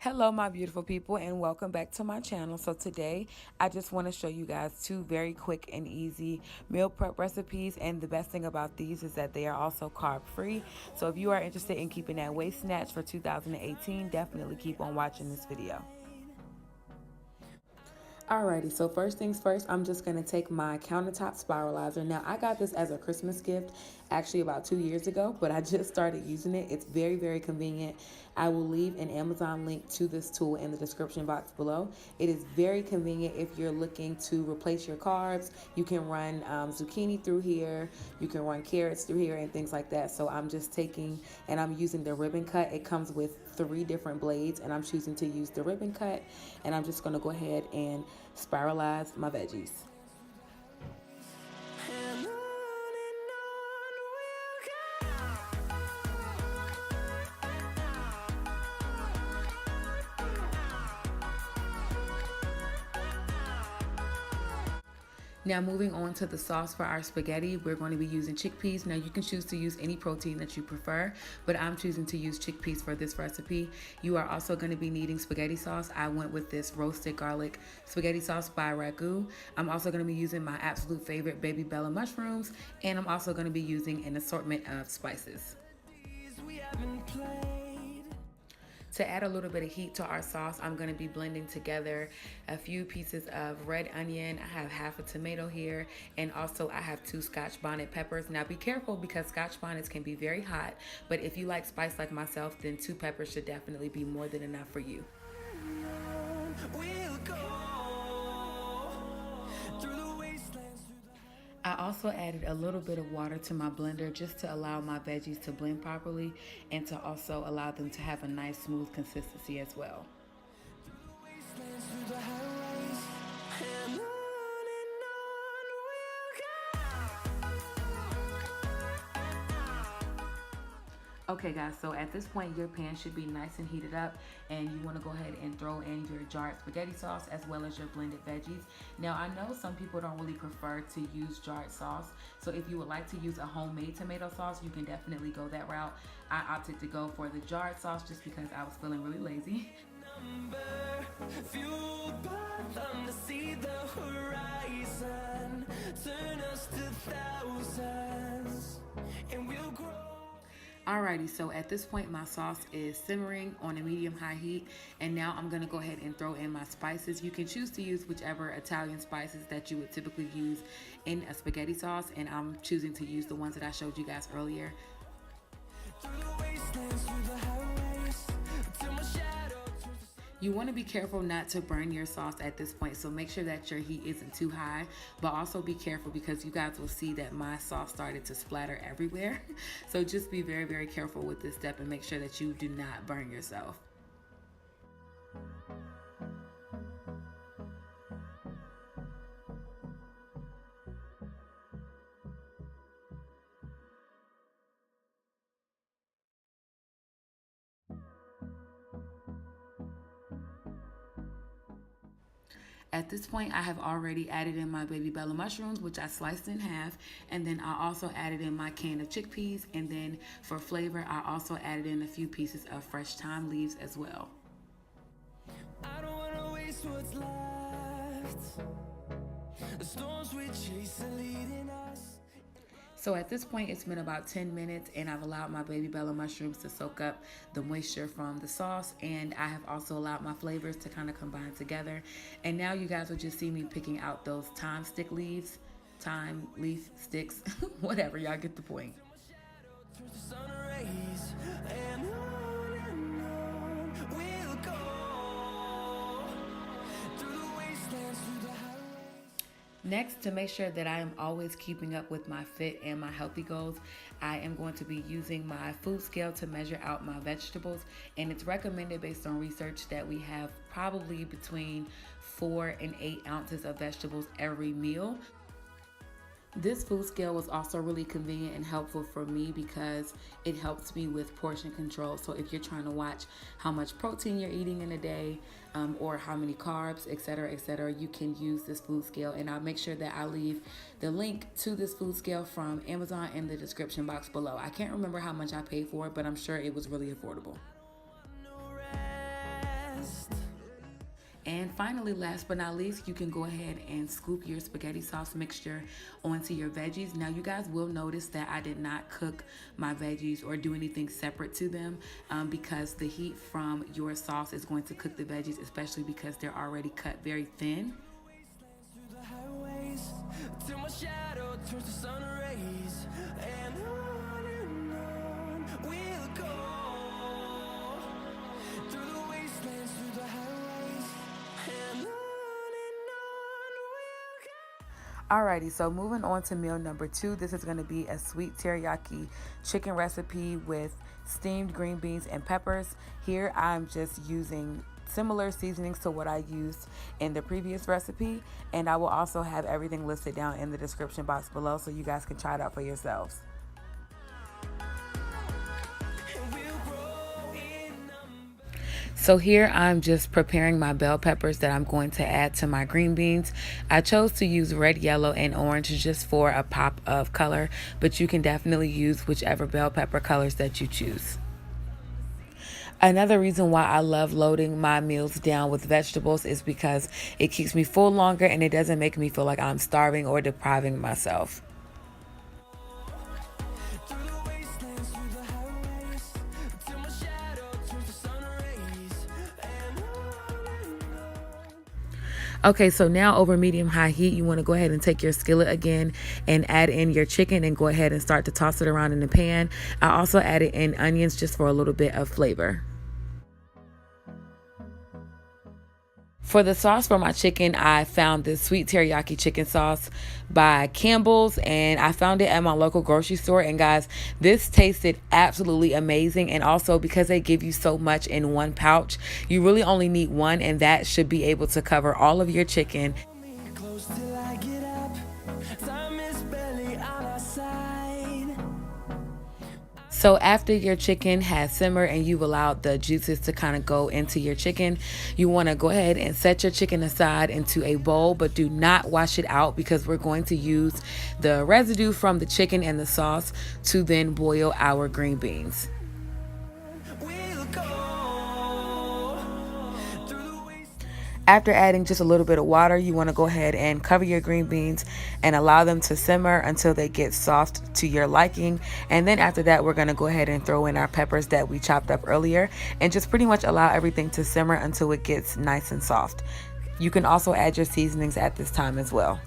Hello my beautiful people, and welcome back to my channel. So today I just want to show you guys two very quick and easy meal prep recipes, and the best thing about these is that they are also carb free. So if you are interested in keeping that weight snatched for 2018, definitely keep on watching this video. Alrighty, so first things first, I'm just gonna take my countertop spiralizer. Now, I got this as a Christmas gift actually about 2 years ago, but I just started using it. It's very, very convenient. I will leave an Amazon link to this tool in the description box below. It is very convenient if you're looking to replace your carbs. You can run zucchini through here, you can run carrots through here, and things like that. So I'm just taking and I'm using the ribbon cut. It comes with 3 different blades, and I'm choosing to use the ribbon cut, and I'm just gonna go ahead and spiralize my veggies. Now moving on to the sauce for our spaghetti, we're going to be using chickpeas. Now you can choose to use any protein that you prefer, but I'm choosing to use chickpeas for this recipe. You are also going to be needing spaghetti sauce. I went with this roasted garlic spaghetti sauce by Ragu. I'm also going to be using my absolute favorite baby bella mushrooms, and I'm also going to be using an assortment of spices. To add a little bit of heat to our sauce, I'm going to be blending together a few pieces of red onion. I have half a tomato here, and also I have 2 Scotch bonnet peppers. Now be careful because Scotch bonnets can be very hot, but if you like spice like myself, then 2 peppers should definitely be more than enough for you. I also added a little bit of water to my blender just to allow my veggies to blend properly and to also allow them to have a nice smooth consistency as well. Okay guys, so at this point your pan should be nice and heated up, and you want to go ahead and throw in your jarred spaghetti sauce as well as your blended veggies. Now I know some people don't really prefer to use jarred sauce, so if you would like to use a homemade tomato sauce, you can definitely go that route. I opted to go for the jarred sauce just because I was feeling really lazy. Fueled by them to see the horizon, turn us to thousands, and we'll grow. Alrighty, so at this point my sauce is simmering on a medium-high heat, and now I'm gonna go ahead and throw in my spices. You can choose to use whichever Italian spices that you would typically use in a spaghetti sauce, and I'm choosing to use the ones that I showed you guys earlier. You want to be careful not to burn your sauce at this point, so make sure that your heat isn't too high, but also be careful because you guys will see that my sauce started to splatter everywhere. So just be very, very careful with this step and make sure that you do not burn yourself. At this point, I have already added in my baby bella mushrooms, which I sliced in half, and then I also added in my can of chickpeas, and then for flavor, I also added in a few pieces of fresh thyme leaves as well. I don't wanna waste what's left. The storms we chase are leading us. So at this point, it's been about 10 minutes, and I've allowed my baby bella mushrooms to soak up the moisture from the sauce, and I have also allowed my flavors to kind of combine together. And now you guys will just see me picking out those thyme leaf sticks, whatever, y'all get the point. Next, to make sure that I am always keeping up with my fit and my healthy goals, I am going to be using my food scale to measure out my vegetables, and it's recommended based on research that we have probably between 4 and 8 ounces of vegetables every meal. This food scale was also really convenient and helpful for me because it helps me with portion control. So if you're trying to watch how much protein you're eating in a day, or how many carbs, etc., you can use this food scale. And I'll make sure that I leave the link to this food scale from Amazon in the description box below. I can't remember how much I paid for it, but I'm sure it was really affordable. And finally, last but not least, you can go ahead and scoop your spaghetti sauce mixture onto your veggies. Now, you guys will notice that I did not cook my veggies or do anything separate to them because the heat from your sauce is going to cook the veggies, especially because they're already cut very thin. Till my shadow turns to sun rays, and on we'll go through the wastelands, through the highways, and on we'll go. Alrighty, so moving on to meal number 2. This is going to be a sweet teriyaki chicken recipe with steamed green beans and peppers. Here I'm just using similar seasonings to what I used in the previous recipe, and I will also have everything listed down in the description box below so you guys can try it out for yourselves. So here I'm just preparing my bell peppers that I'm going to add to my green beans. I chose to use red, yellow, and orange just for a pop of color, but you can definitely use whichever bell pepper colors that you choose. Another reason why I love loading my meals down with vegetables is because it keeps me full longer and it doesn't make me feel like I'm starving or depriving myself. Okay, so now over medium-high heat, you want to go ahead and take your skillet again and add in your chicken and go ahead and start to toss it around in the pan. I also added in onions just for a little bit of flavor. For the sauce for my chicken, I found this sweet teriyaki chicken sauce by Campbell's, and I found it at my local grocery store. And guys, this tasted absolutely amazing. And also, because they give you so much in one pouch, you really only need one, and that should be able to cover all of your chicken. So after your chicken has simmered and you've allowed the juices to kind of go into your chicken, you want to go ahead and set your chicken aside into a bowl, but do not wash it out because we're going to use the residue from the chicken and the sauce to then boil our green beans. After adding just a little bit of water, you want to go ahead and cover your green beans and allow them to simmer until they get soft to your liking. And then after that, we're going to go ahead and throw in our peppers that we chopped up earlier and just pretty much allow everything to simmer until it gets nice and soft. You can also add your seasonings at this time as well.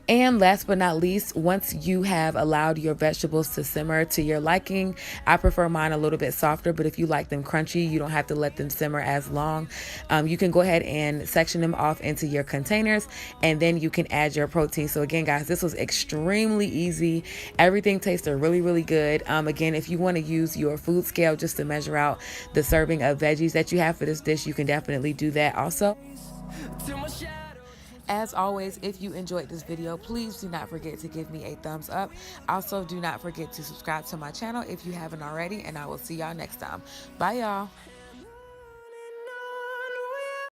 And last but not least, once you have allowed your vegetables to simmer to your liking, I prefer mine a little bit softer, but if you like them crunchy, you don't have to let them simmer as long. You can go ahead and section them off into your containers, and then you can add your protein. So again, guys, this was extremely easy. Everything tasted really, really good. Again, if you want to use your food scale just to measure out the serving of veggies that you have for this dish, you can definitely do that also. As always, if you enjoyed this video, please do not forget to give me a thumbs up. Also, do not forget to subscribe to my channel if you haven't already, and I will see y'all next time. Bye, y'all.